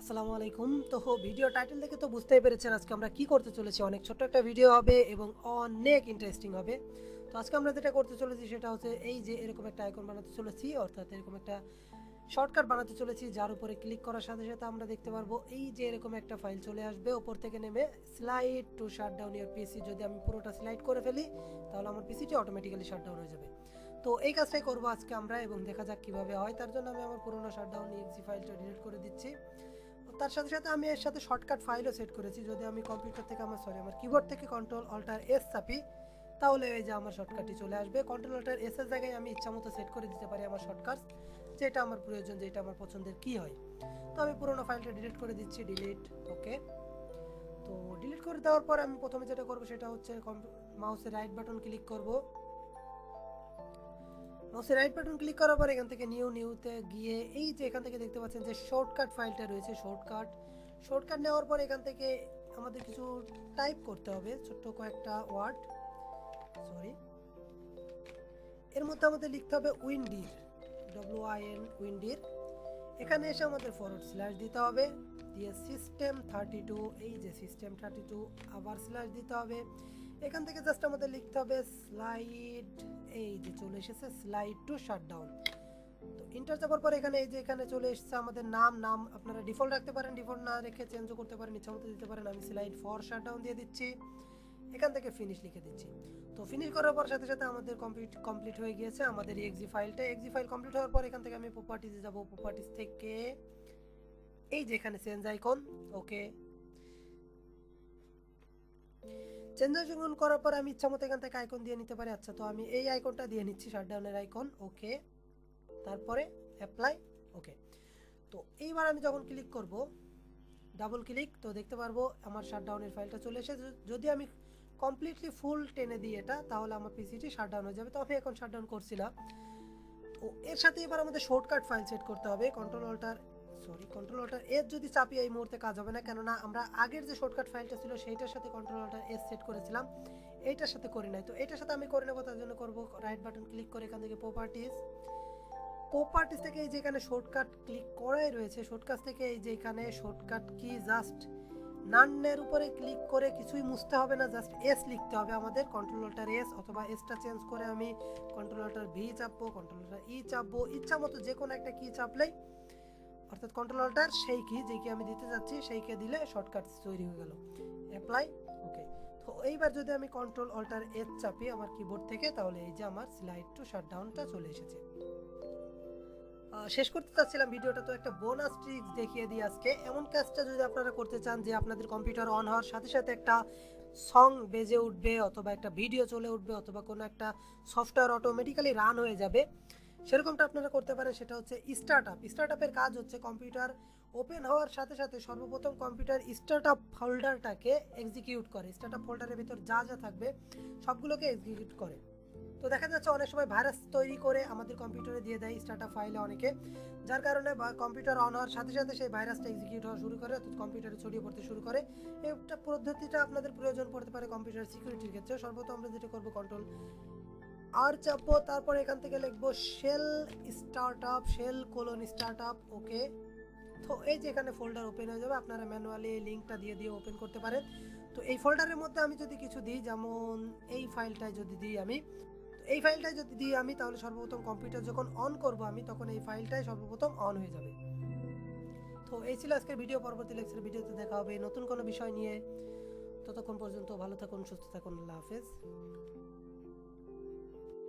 আসসালামু আলাইকুম। তো ভিডিও টাইটেল দেখে তো বুঝতেই পেরেছেন আজকে আমরা কি করতে চলেছি। অনেক ছোট্ট একটা ভিডিও হবে এবং অনেক ইন্টারেস্টিং হবে। তো আজকে আমরা যেটা করতে চলেছি সেটা হচ্ছে এই যে এরকম একটা আইকন বানাতে চলেছি, অর্থাৎ এরকম একটা শর্টকাট বানাতে চলেছি যার উপরে ক্লিক করার সাথে সাথে আমরা দেখতে পারবো এই যে এরকম একটা ফাইল চলে আসবে উপর থেকে নেমে slide to shut down your PC. যদি আমি পুরোটা স্লাইড করে ফেলি তাহলে আমার পিসিটি অটোমেটিক্যালি শাট ডাউন হয়ে যাবে। তো এই কাজটাই করবো আজকে আমরা এবং দেখা যাক কিভাবে হয়। তার জন্য আমি আমার পুরোনো শাটডাউন ইএক্সি ফাইলটা ডিলিট করে দিচ্ছি। তার সাথে সাথে আমি এর সাথে শর্টকাট ফাইলও সেট করেছি। যদি আমি কম্পিউটার থেকে আমার কিবোর্ড থেকে কন্ট্রোল অল্টার এস চাপি তাহলে এই যে আমার শর্টকাটটি চলে আসবে। কন্ট্রোল অল্টার এস এর জায়গায় আমি ইচ্ছামতো সেট করে দিতে পারি আমার শর্টকাট, যেটা আমার প্রয়োজন, যেটা আমার পছন্দের কি হয়। তো আমি পুরোনো ফাইলটা ডিলিট করে দিচ্ছি, ডিলিট। ওকে, তো ডিলিট করে দেওয়ার পর আমি প্রথমে যেটা করব সেটা হচ্ছে মাউসের রাইট বাটন ক্লিক করব। মাউসের রাইট বাটন ক্লিক করার পর এখান থেকে নিউতে গিয়ে এই যে এখান থেকে দেখতে পাচ্ছেন যে শর্টকাট ফাইলটা রয়েছে, শর্টকাট নেওয়ার পর এখান থেকে আমাদের কিছু টাইপ করতে হবে, ছোট্ট কয়েকটা ওয়ার্ড। এর মধ্যে আমাদের লিখতে হবে উইন্ডির, WIN উইন্ডির। এখানে এসে আমাদের ফরওয়ার্ড স্ল্যাশ দিতে হবে, দিয়ে সিস্টেম 32, এই যে সিস্টেম 32 আবার স্ল্যাশ দিতে হবে। এখান থেকে জাস্ট আমাদের লিখতে হবে স্লাইড, এই যে চলে এসেছে স্লাইড টু শাটডাউন। তো ইন্টার চাপার পর এখানে এই যে এখানে চলে এসেছে আমাদের নাম আপনারা ডিফল্ট রাখতে পারেন, ডিফল্ট না রেখে চেঞ্জও করতে পারেন, ইচ্ছামতো দিতে পারেন। আমি স্লাইড ফর শাটডাউন দিয়ে দিচ্ছি, এখান থেকে ফিনিশ লিখে দিচ্ছি। তো ফিনিশ করার পর সাথে সাথে আমাদের কমপ্লিট হয়ে গিয়েছে আমাদের এক্সি ফাইল কমপ্লিট হওয়ার পর এখান থেকে আমি প্রপার্টিজে যাব, প্রপার্টিজ থেকে এই যে এখানে চেঞ্জ আইকন, ওকে, চেঞ্জ আইকন করার পর আমি ইচ্ছামতো এখান থেকে আইকন দিয়ে নিতে পারি। আচ্ছা, তো আমি এই আইকনটা দিয়ে নিচ্ছি, শাটডাউনের আইকন, ওকে, তারপরে অ্যাপ্লাই, ওকে। তো এইবার আমি যখন ক্লিক করব, ডাবল ক্লিক, তো দেখতে পারবো আমার শাটডাউনের ফাইলটা চলে এসেছে। যদি আমি কমপ্লিটলি ফুল টেনে দিই এটা, তাহলে আমার পিসিটি শাটডাউন হয়ে যাবে। তো আমি এখন শাটডাউন করছি না। তো এর সাথে এবার আমাদের শর্টকাট ফাইল সেট করতে হবে। কন্ট্রোল অল্টার এস যদি চাপি এই মুহূর্তে কাজ হবে না, কেননা আমরা আগের যে শর্টকাট ফাইলটা ছিল সেইটার সাথে কন্ট্রোল অল্টার এস সেট করেছিলাম, এইটার সাথে করি নাই। তো এটার সাথে আমি করে নেবো, তার জন্য করবো রাইট বাটন ক্লিক করে এখান থেকে প্রপার্টিজ থেকে এই যে এখানে শর্টকাট ক্লিক করাই রয়েছে, শর্টকাট থেকে এই যে এখানে শর্টকাট কি জাস্ট নানের উপরে ক্লিক করে কিছুই মুছতে হবে না, জাস্ট এস লিখতে হবে আমাদের, কন্ট্রোল অল্টার এস, অথবা এসটা চেঞ্জ করে আমি কন্ট্রোল অল্টার ভি চাপবো, কন্ট্রোল অল্টার ই চাপবো, ইচ্ছা মতো যে কোনো একটা কি চাপলেই, অর্থাৎ কন্ট্রোল অল্টার সেই কি যে কি আমি দিতে যাচ্ছি সেই কে দিলে শর্টকাট তৈরি হয়ে গেল, অ্যাপ্লাই, ওকে। তো এইবার যদি আমি কন্ট্রোল অল্টার এস চাপি আমার কিবোর্ড থেকে, তাহলে এই যে আমার স্লাইড টু শাটডাউনটা চলে এসেছে। শেষ করতে চাচ্ছিলাম ভিডিওটা, তো একটা বোনাস ট্রিক্স দেখিয়ে দিই আজকে। এমন কাজটা যদি আপনারা করতে চান যে আপনাদের কম্পিউটার অন হওয়ার সাথে সাথে একটা সং বেজে উঠবে, অথবা একটা ভিডিও চলে উঠবে, অথবা কোনো একটা সফটওয়্যার অটোমেটিক্যালি রান হয়ে যাবে, সেরকমটা আপনারা করতে পারেন। সেটা হচ্ছে স্টার্টআপের কাজ হচ্ছে কম্পিউটার ওপেন হওয়ার সাথে সাথে সর্বপ্রথম কম্পিউটার স্টার্টআপ ফোল্ডারটাকে এক্সিকিউট করে, স্টার্টআপ ফোল্ডারের ভিতর যা যা থাকবে সবগুলোকে এক্সিকিউট করে। তো দেখা যাচ্ছে অনেক সময় ভাইরাস তৈরি করে আমাদের কম্পিউটারে দিয়ে দেয় স্টার্টআপ ফাইলে অনেকে, যার কারণে কম্পিউটার অন হওয়ার সাথে সাথে সেই ভাইরাসটা এক্সিকিউট হওয়া শুরু করে, অর্থাৎ কম্পিউটারে ছড়িয়ে পড়তে শুরু করে। একটা পদ্ধতিটা আপনাদের প্রয়োজন পড়তে পারে কম্পিউটার সিকিউরিটির ক্ষেত্রে। সর্বপ্রথম আমরা যেটা করবো, কন্ট্রোল আর চাপবো, তারপর এখান থেকে লিখবো শেল স্টার্টআপ, ওকে। তো এই যে এখানে ফোল্ডার ওপেন হয়ে যাবে, আপনারা ম্যানুয়ালি এই লিঙ্কটা দিয়ে দিয়ে ওপেন করতে পারেন। তো এই ফোল্ডারের মধ্যে আমি যদি কিছু দিই, যেমন এই ফাইলটায় যদি দিই আমি, তাহলে সর্বপ্রথম কম্পিউটার যখন অন করব আমি, তখন এই ফাইলটাই সর্বপ্রথম অন হয়ে যাবে। তো এই ছিল আজকের ভিডিও। পরবর্তী লেকচার ভিডিওতে দেখা হবে নতুন কোনো বিষয় নিয়ে। ততক্ষণ পর্যন্ত ভালো থাকুন, সুস্থ থাকুন, আল্লাহ হাফেজ।